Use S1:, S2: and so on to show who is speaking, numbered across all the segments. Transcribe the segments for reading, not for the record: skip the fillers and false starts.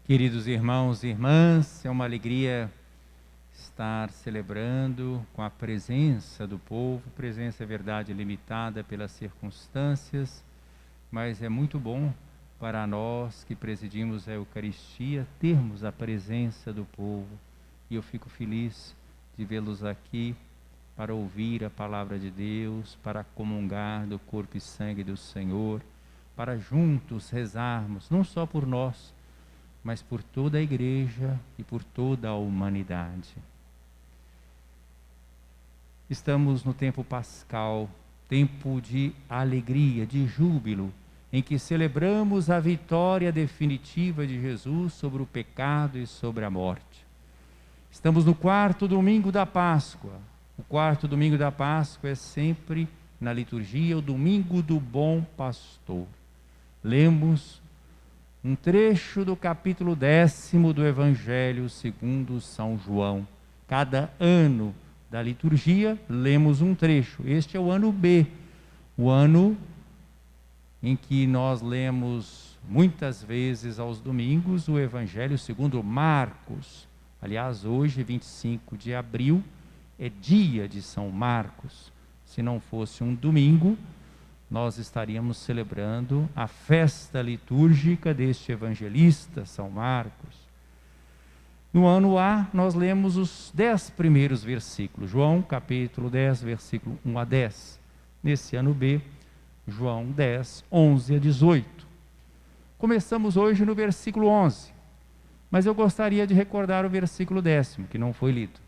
S1: Queridos irmãos e irmãs, é uma alegria estar celebrando com a presença do povo. Presença é verdade limitada pelas circunstâncias, mas é muito bom para nós que presidimos a Eucaristia termos a presença do povo. E eu fico feliz de vê-los aqui para ouvir a palavra de Deus, para comungar do corpo e sangue do Senhor, para juntos rezarmos, não só por nós, mas por toda a igreja e por toda a humanidade. Estamos no tempo pascal, tempo de alegria, de júbilo, em que celebramos a vitória definitiva de Jesus sobre o pecado e sobre a morte. Estamos no quarto domingo da Páscoa. O quarto domingo da Páscoa é sempre, na liturgia, o domingo do Bom Pastor. Lemos um trecho do capítulo 10º do Evangelho segundo São João. Cada ano da liturgia, lemos um trecho. Este é o ano B, o ano em que nós lemos muitas vezes aos domingos o Evangelho segundo Marcos. Aliás, hoje, 25 de abril, é dia de São Marcos. Se não fosse um domingo, nós estaríamos celebrando a festa litúrgica deste evangelista, São Marcos. No ano A, nós lemos os 10 primeiros versículos. João, capítulo 10, versículo 1 a 10. Nesse ano B, João 10, 11 a 18. Começamos hoje no versículo 11, mas eu gostaria de recordar o versículo 10º, que não foi lido.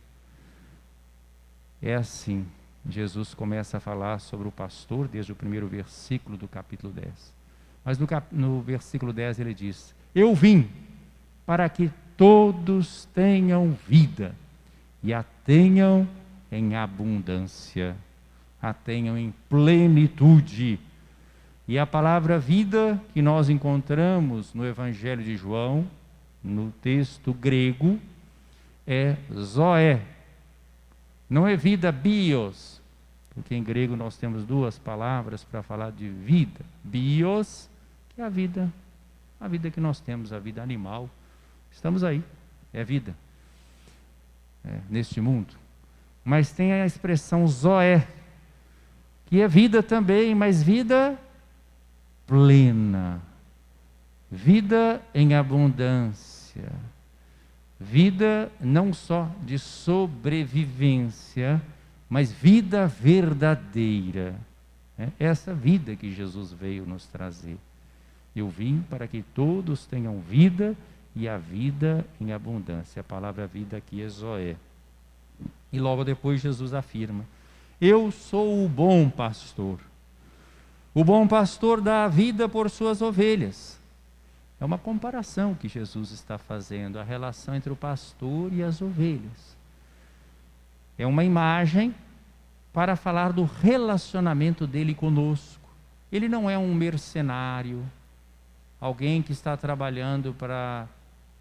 S1: É assim, Jesus começa a falar sobre o pastor, desde o primeiro versículo do capítulo 10. Mas no versículo 10 ele diz: eu vim para que todos tenham vida, e a tenham em abundância, a tenham em plenitude. E a palavra vida que nós encontramos no Evangelho de João, no texto grego, é zoé. Não é vida bios, porque em grego nós temos duas palavras para falar de vida. Bios, que é a vida que nós temos, a vida animal. Estamos aí, é vida, neste mundo. Mas tem a expressão zoé, que é vida também, mas vida plena, vida em abundância. Vida não só de sobrevivência, mas vida verdadeira. É essa vida que Jesus veio nos trazer. Eu vim para que todos tenham vida e a vida em abundância. A palavra vida aqui é zoé. E logo depois Jesus afirma: eu sou o bom pastor. O bom pastor dá a vida por suas ovelhas. É uma comparação que Jesus está fazendo, a relação entre o pastor e as ovelhas. É uma imagem para falar do relacionamento dele conosco. Ele não é um mercenário, alguém que está trabalhando para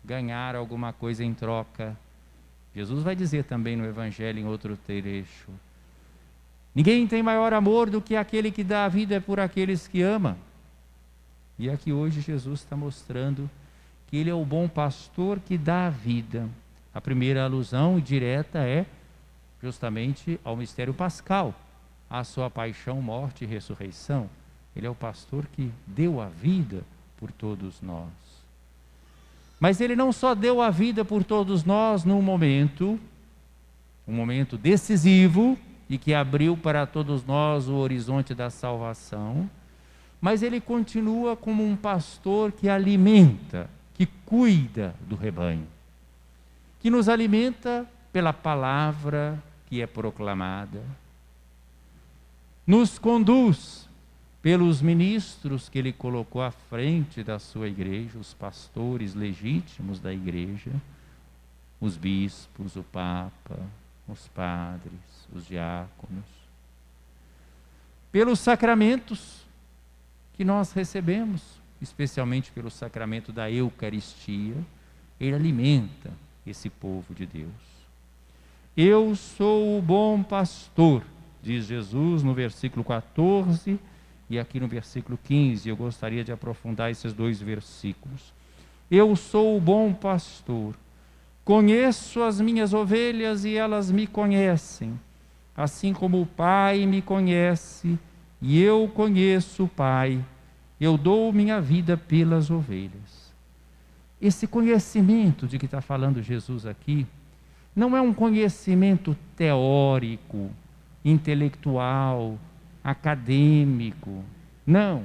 S1: ganhar alguma coisa em troca. Jesus vai dizer também no Evangelho, em outro trecho: ninguém tem maior amor do que aquele que dá a vida por aqueles que ama. E aqui hoje Jesus está mostrando que ele é o bom pastor que dá a vida. A primeira alusão direta é justamente ao mistério pascal, à sua paixão, morte e ressurreição. Ele é o pastor que deu a vida por todos nós. Mas ele não só deu a vida por todos nós num momento, um momento decisivo e que abriu para todos nós o horizonte da salvação, mas ele continua como um pastor que alimenta, que cuida do rebanho, que nos alimenta pela palavra que é proclamada, nos conduz pelos ministros que ele colocou à frente da sua igreja, os pastores legítimos da igreja, os bispos, o Papa, os padres, os diáconos, pelos sacramentos que nós recebemos, especialmente pelo sacramento da Eucaristia. Ele alimenta esse povo de Deus. Eu sou o bom pastor, diz Jesus no versículo 14 e aqui no versículo 15. Eu gostaria de aprofundar esses dois versículos. Eu sou o bom pastor. Conheço as minhas ovelhas e elas me conhecem, assim como o Pai me conhece e eu conheço o Pai. Eu dou minha vida pelas ovelhas. Esse conhecimento de que está falando Jesus aqui, não é um conhecimento teórico, intelectual, acadêmico. Não.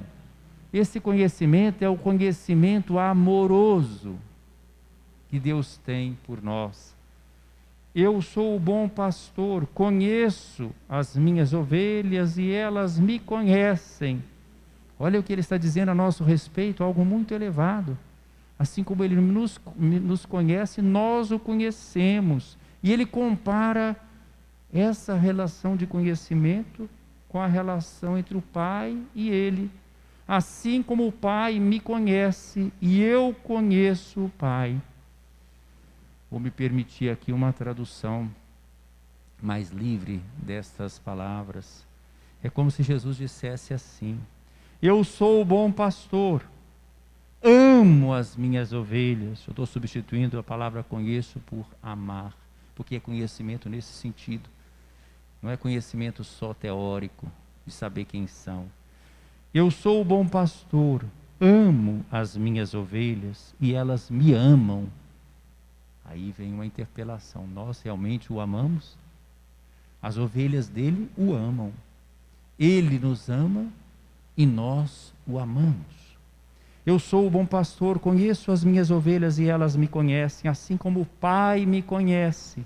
S1: Esse conhecimento é o conhecimento amoroso que Deus tem por nós. Eu sou o bom pastor, conheço as minhas ovelhas e elas me conhecem. Olha o que ele está dizendo a nosso respeito, algo muito elevado. Assim como ele nos conhece, nós o conhecemos. E ele compara essa relação de conhecimento com a relação entre o Pai e ele. Assim como o Pai me conhece e eu conheço o Pai. Vou me permitir aqui uma tradução mais livre destas palavras. É como se Jesus dissesse assim: eu sou o bom pastor, amo as minhas ovelhas. Eu estou substituindo a palavra conheço por amar, porque é conhecimento nesse sentido. Não é conhecimento só teórico, de saber quem são. Eu sou o bom pastor, amo as minhas ovelhas e elas me amam. Aí vem uma interpelação: nós realmente o amamos? As ovelhas dele o amam. Ele nos ama e nós o amamos. Eu sou o bom pastor, conheço as minhas ovelhas e elas me conhecem, assim como o Pai me conhece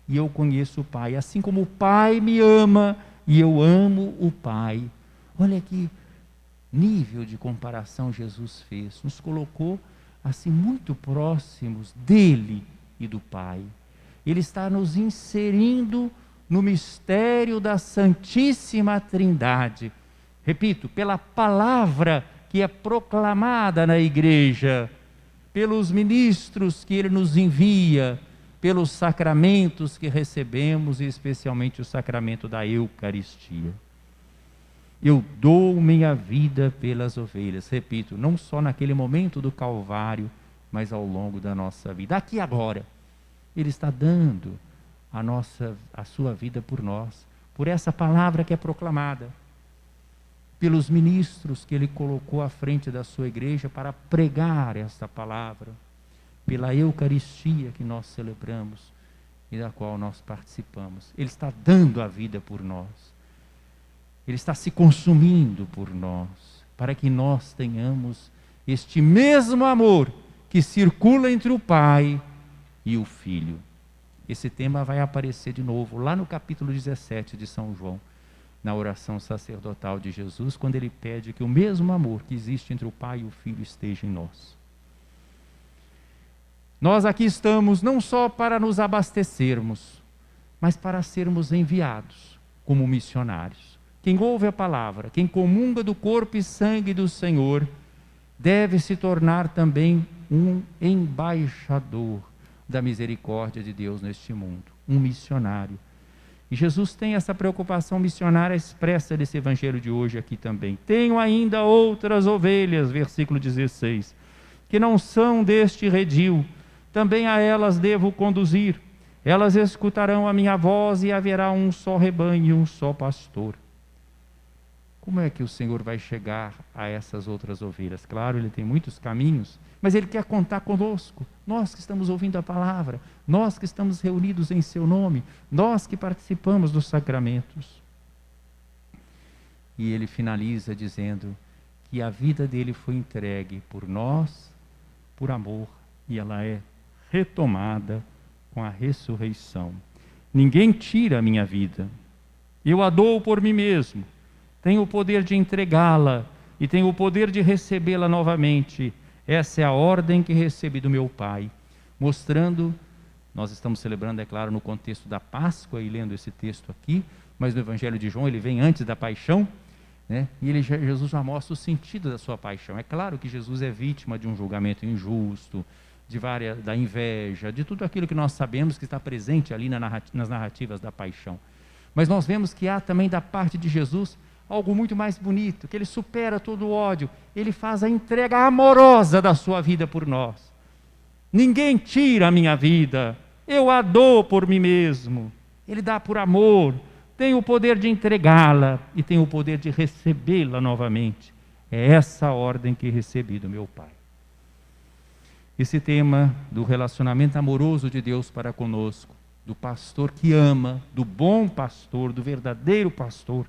S1: e eu conheço o Pai. Assim como o Pai me ama e eu amo o Pai. Olha que nível de comparação Jesus fez. Nos colocou assim muito próximos dele e do Pai. Ele está nos inserindo no mistério da Santíssima Trindade. Repito, pela palavra que é proclamada na igreja, pelos ministros que ele nos envia, pelos sacramentos que recebemos, e especialmente o sacramento da Eucaristia. Eu dou minha vida pelas ovelhas. Repito, não só naquele momento do Calvário, mas ao longo da nossa vida. Aqui agora, ele está dando a sua vida por nós, por essa palavra que é proclamada, pelos ministros que ele colocou à frente da sua igreja para pregar esta palavra, pela Eucaristia que nós celebramos e da qual nós participamos. Ele está dando a vida por nós. Ele está se consumindo por nós, para que nós tenhamos este mesmo amor que circula entre o Pai e o Filho. Esse tema vai aparecer de novo lá no capítulo 17 de São João, na oração sacerdotal de Jesus, quando ele pede que o mesmo amor que existe entre o Pai e o Filho esteja em nós. Nós aqui estamos não só para nos abastecermos, mas para sermos enviados como missionários. Quem ouve a palavra, quem comunga do corpo e sangue do Senhor, deve se tornar também um embaixador da misericórdia de Deus neste mundo, um missionário. E Jesus tem essa preocupação missionária expressa nesse evangelho de hoje aqui também. Tenho ainda outras ovelhas, versículo 16, que não são deste redil, também a elas devo conduzir. Elas escutarão a minha voz e haverá um só rebanho e um só pastor. Como é que o Senhor vai chegar a essas outras ovelhas? Claro, ele tem muitos caminhos, mas ele quer contar conosco. Nós que estamos ouvindo a palavra, nós que estamos reunidos em seu nome, nós que participamos dos sacramentos. E ele finaliza dizendo que a vida dele foi entregue por nós, por amor, e ela é retomada com a ressurreição. Ninguém tira a minha vida, eu a dou por mim mesmo. Tenho o poder de entregá-la e tenho o poder de recebê-la novamente. Essa é a ordem que recebi do meu Pai. Mostrando, nós estamos celebrando, é claro, no contexto da Páscoa e lendo esse texto aqui, mas no Evangelho de João ele vem antes da paixão, né? E Jesus já mostra o sentido da sua paixão. É claro que Jesus é vítima de um julgamento injusto, da inveja, de tudo aquilo que nós sabemos que está presente ali nas narrativas da paixão. Mas nós vemos que há também da parte de Jesus algo muito mais bonito, que ele supera todo o ódio, ele faz a entrega amorosa da sua vida por nós. Ninguém tira a minha vida, eu a dou por mim mesmo. Ele dá por amor, tem o poder de entregá-la e tem o poder de recebê-la novamente. É essa a ordem que recebi do meu Pai. Esse tema do relacionamento amoroso de Deus para conosco, do pastor que ama, do bom pastor, do verdadeiro pastor,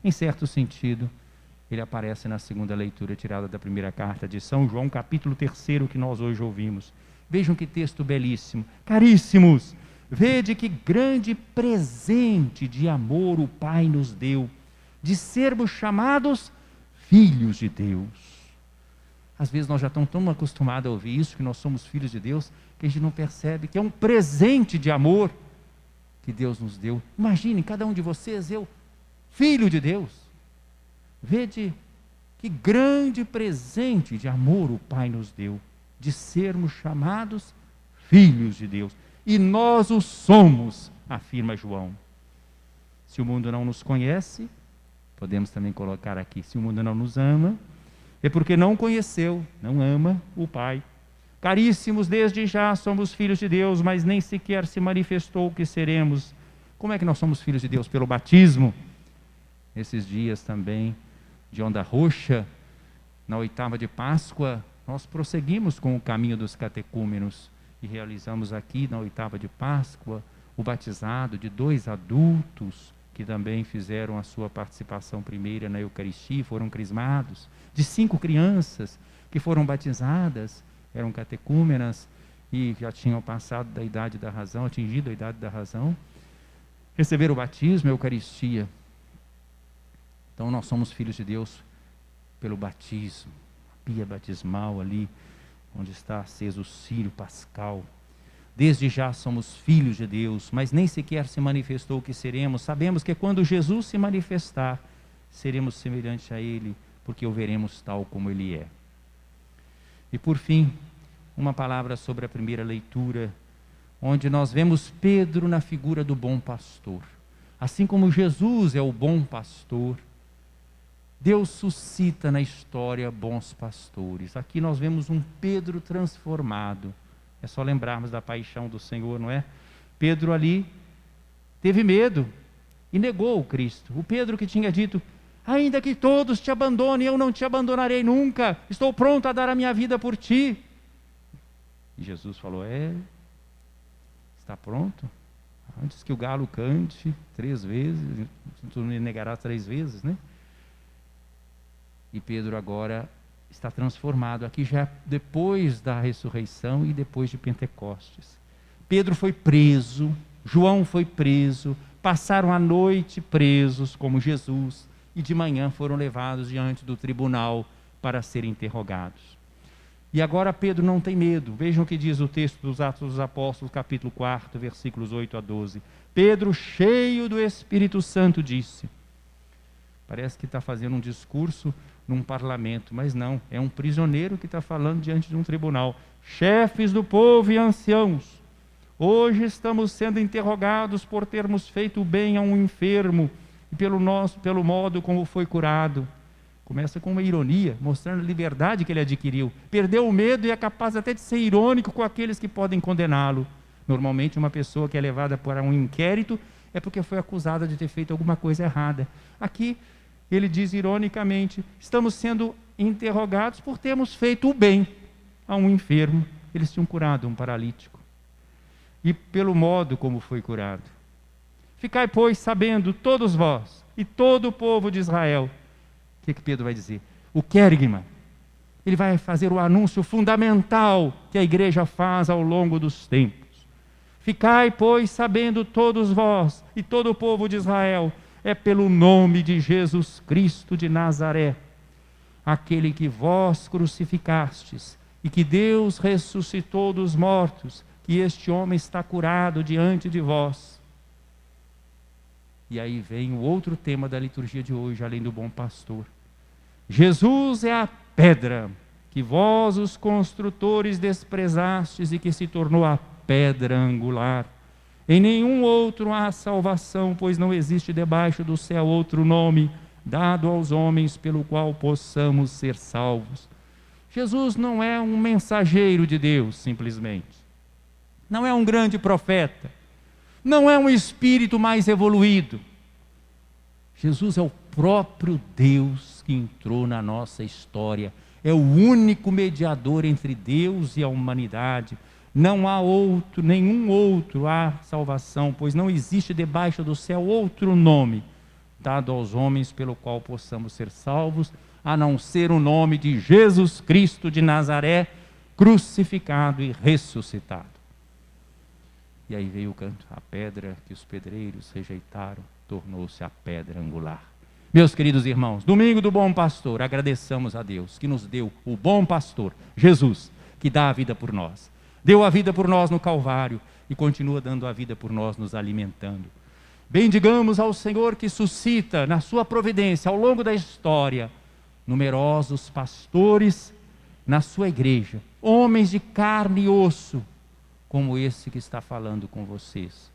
S1: em certo sentido, ele aparece na segunda leitura tirada da primeira carta de São João, capítulo 3, que nós hoje ouvimos. Vejam que texto belíssimo. Caríssimos, vede que grande presente de amor o Pai nos deu, de sermos chamados filhos de Deus. Às vezes nós já estamos tão acostumados a ouvir isso, que nós somos filhos de Deus, que a gente não percebe que é um presente de amor que Deus nos deu. Imaginem, cada um de vocês, eu, filho de Deus. Vede que grande presente de amor o Pai nos deu, de sermos chamados filhos de Deus. E nós o somos, afirma João. Se o mundo não nos conhece, podemos também colocar aqui, se o mundo não nos ama, é porque não conheceu, não ama o Pai. Caríssimos, desde já somos filhos de Deus, mas nem sequer se manifestou o que seremos. Como é que nós somos filhos de Deus? Pelo batismo. Esses dias também, de onda roxa, na oitava de Páscoa, nós prosseguimos com o caminho dos catecúmenos e realizamos aqui na oitava de Páscoa o batizado de 2 adultos que também fizeram a sua participação primeira na Eucaristia, foram crismados, de 5 crianças que foram batizadas, eram catecúmenas e já tinham passado da idade da razão, atingido a idade da razão, receberam o batismo, a Eucaristia. Então nós somos filhos de Deus pelo batismo, a pia batismal ali, onde está aceso o círio pascal. Desde já somos filhos de Deus, mas nem sequer se manifestou o que seremos. Sabemos que quando Jesus se manifestar, seremos semelhantes a Ele, porque o veremos tal como Ele é. E por fim, uma palavra sobre a primeira leitura, onde nós vemos Pedro na figura do bom pastor. Assim como Jesus é o bom pastor, Deus suscita na história bons pastores. Aqui nós vemos um Pedro transformado. É só lembrarmos da paixão do Senhor, não é? Pedro ali teve medo e negou o Cristo. O Pedro que tinha dito: ainda que todos te abandonem, eu não te abandonarei nunca. Estou pronto a dar a minha vida por ti. E Jesus falou: está pronto? Antes que o galo cante 3 vezes, tu me negarás 3 vezes, né? E Pedro agora está transformado, aqui já depois da ressurreição e depois de Pentecostes. Pedro foi preso, João foi preso, passaram a noite presos como Jesus e de manhã foram levados diante do tribunal para serem interrogados. E agora Pedro não tem medo. Vejam o que diz o texto dos Atos dos Apóstolos, capítulo 4, versículos 8 a 12. Pedro, cheio do Espírito Santo, disse... Parece que está fazendo um discurso num parlamento, mas não, é um prisioneiro que está falando diante de um tribunal. Chefes do povo e anciãos, hoje estamos sendo interrogados por termos feito bem a um enfermo e pelo modo como foi curado. Começa com uma ironia, mostrando a liberdade que ele adquiriu. Perdeu o medo e é capaz até de ser irônico com aqueles que podem condená-lo. Normalmente uma pessoa que é levada para um inquérito é porque foi acusada de ter feito alguma coisa errada. Aqui ele diz ironicamente: estamos sendo interrogados por termos feito o bem a um enfermo. Eles tinham curado um paralítico. E pelo modo como foi curado. Ficai, pois, sabendo, todos vós e todo o povo de Israel. O que Pedro vai dizer? O querigma. Ele vai fazer o anúncio fundamental que a igreja faz ao longo dos tempos. Ficai, pois, sabendo todos vós e todo o povo de Israel, é pelo nome de Jesus Cristo de Nazaré, aquele que vós crucificastes e que Deus ressuscitou dos mortos, que este homem está curado diante de vós. E aí vem o outro tema da liturgia de hoje, além do bom pastor. Jesus é a pedra que vós, os construtores, desprezastes e que se tornou a pedra angular. Em nenhum outro há salvação, pois não existe debaixo do céu outro nome dado aos homens pelo qual possamos ser salvos. Jesus não é um mensageiro de Deus, simplesmente. Não é um grande profeta. Não é um espírito mais evoluído. Jesus é o próprio Deus que entrou na nossa história. É o único mediador entre Deus e a humanidade. Não há outro, nenhum outro há salvação, pois não existe debaixo do céu outro nome dado aos homens pelo qual possamos ser salvos, a não ser o nome de Jesus Cristo de Nazaré, crucificado e ressuscitado. E aí veio o canto, a pedra que os pedreiros rejeitaram, tornou-se a pedra angular. Meus queridos irmãos, domingo do Bom Pastor, agradeçamos a Deus que nos deu o bom pastor, Jesus, que dá a vida por nós. Deu a vida por nós no Calvário e continua dando a vida por nós, nos alimentando. Bendigamos ao Senhor que suscita na sua providência, ao longo da história, numerosos pastores na sua igreja, homens de carne e osso, como esse que está falando com vocês.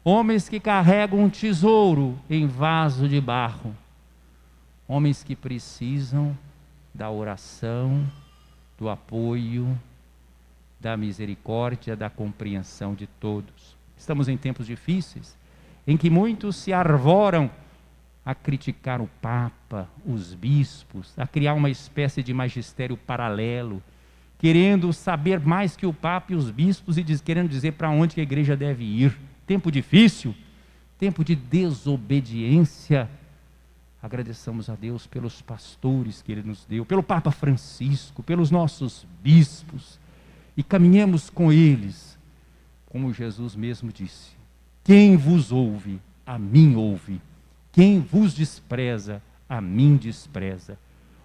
S1: Homens que carregam um tesouro em vaso de barro. Homens que precisam da oração, do apoio, da misericórdia, da compreensão de todos. Estamos em tempos difíceis, em que muitos se arvoram a criticar o Papa, os bispos, a criar uma espécie de magistério paralelo, querendo saber mais que o Papa e os bispos e querendo dizer para onde que a igreja deve ir. Tempo difícil, tempo de desobediência. Agradeçamos a Deus pelos pastores que Ele nos deu, pelo Papa Francisco, pelos nossos bispos, e caminhemos com eles, como Jesus mesmo disse: quem vos ouve, a mim ouve. Quem vos despreza, a mim despreza.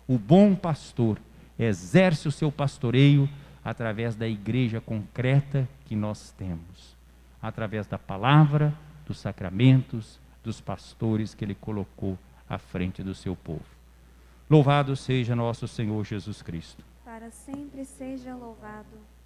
S1: O bom pastor exerce o seu pastoreio através da igreja concreta que nós temos, através da palavra, dos sacramentos, dos pastores que Ele colocou à frente do seu povo. Louvado seja nosso Senhor Jesus Cristo.
S2: Para sempre seja louvado.